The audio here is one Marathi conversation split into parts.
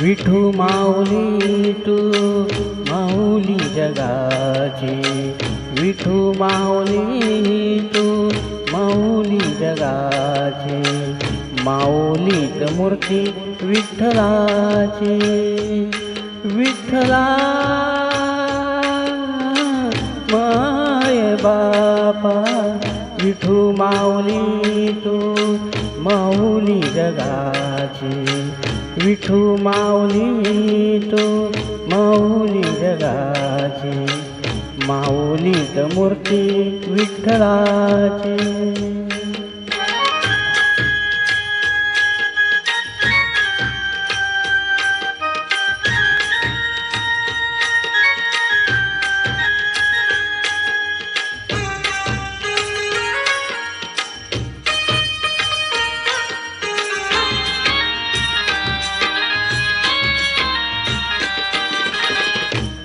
विठू माऊली तू माऊली जगाची, विठू माऊली तू माऊली जगाची, माऊलीत मूर्ती विठ्ठलाची, विठ्ठला माय बापा, विठू माऊली तू माऊली जगाची, विठू माऊली तू माऊली जगाची, माऊलीत मूर्ती विठ्ठलाची.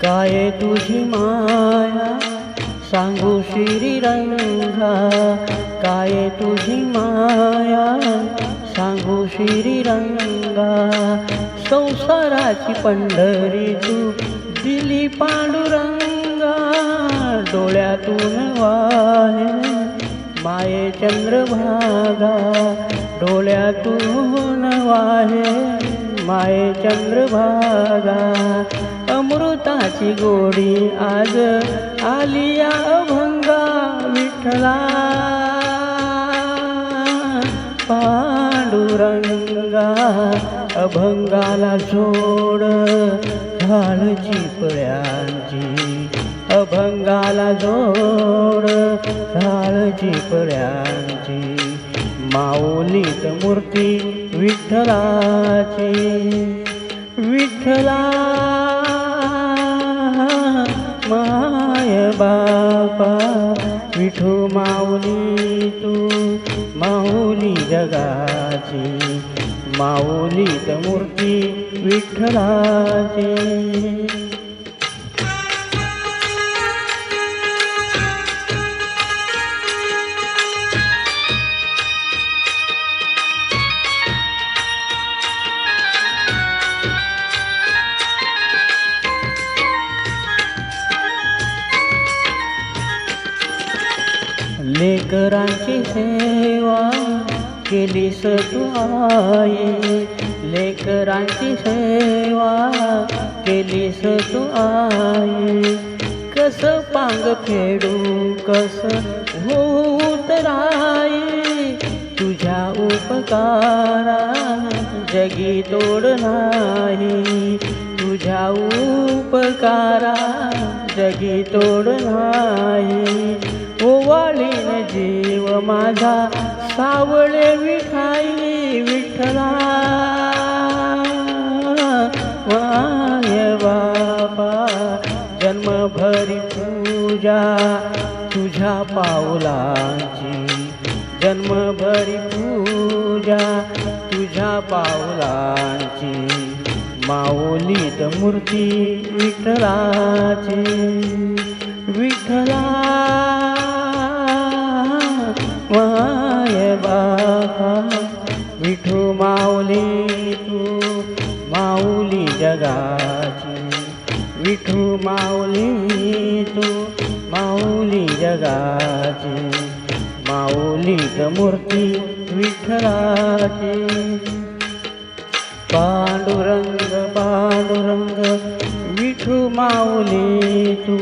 काय तुझी माया सांगू श्रीरंगा, काय तुझी माया सांगू श्रीरंगा, संसाराची पंढरी तू दिली पांडुरंगा, डोळ्यातून वाहे माये चंद्रभागा, डोळ्यातून वाहे माये चंद्रभागा, अमृताची गोडी आज आलिया अभंगा, विठ्ठला पांडुरंगा, अभंगाला जोड झाड चिपळ्यांची, अभंगाला जोड झाड चिपळ्यांची, माऊलीत मूर्ती विठ्ठलाची, विठ्ठला माय बापा, विठू माऊली तू माऊली जगाची, माऊलीत मूर्ती विठ्ठलाची. लेकरांची सेवा केलीस तू आई, लेकरांची सेवा केलीस तू आई, कस पांग फेडू कस होत राई, तुझ्या उपकारा जगी तोड नाही, तुझ्या उपकारा जगी तोड नाही, ओवाळीन जीव माझा सावळे विठाई, विठ्ठला माय बापा, जन्मभरी पूजा तुझ्या पावलांची, जन्मभरी पूजा तुझ्या पावलांची, माऊलीत मूर्ती विठ्ठलाची, विठ्ठला माय बापा, विठू माऊली तू माऊली जगाची, विठू माऊली तू माऊली जगाची, माऊलीत मूर्ती विठ्ठलाची. पांडुरंग पांडुरंग विठू माऊली तू,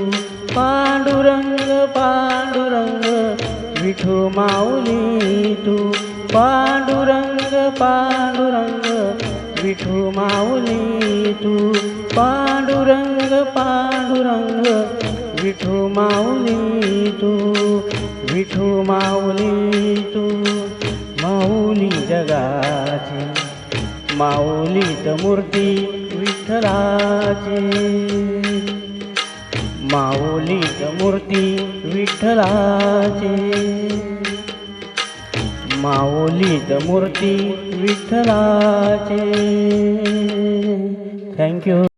पांडुरंग पांडुरंग विठू माऊली तू, पांडुरंग पांडुरंग विठू माऊली तू, पांडुरंग पांडुरंग विठू माऊली तू, विठू माऊली तू माऊली जगाची, माऊलीत मूर्ती विठ्ठलाची, माऊलीत मूर्ती विठ्ठलाची, माऊलीत मूर्ती विठ्ठलाची. थँक्यू.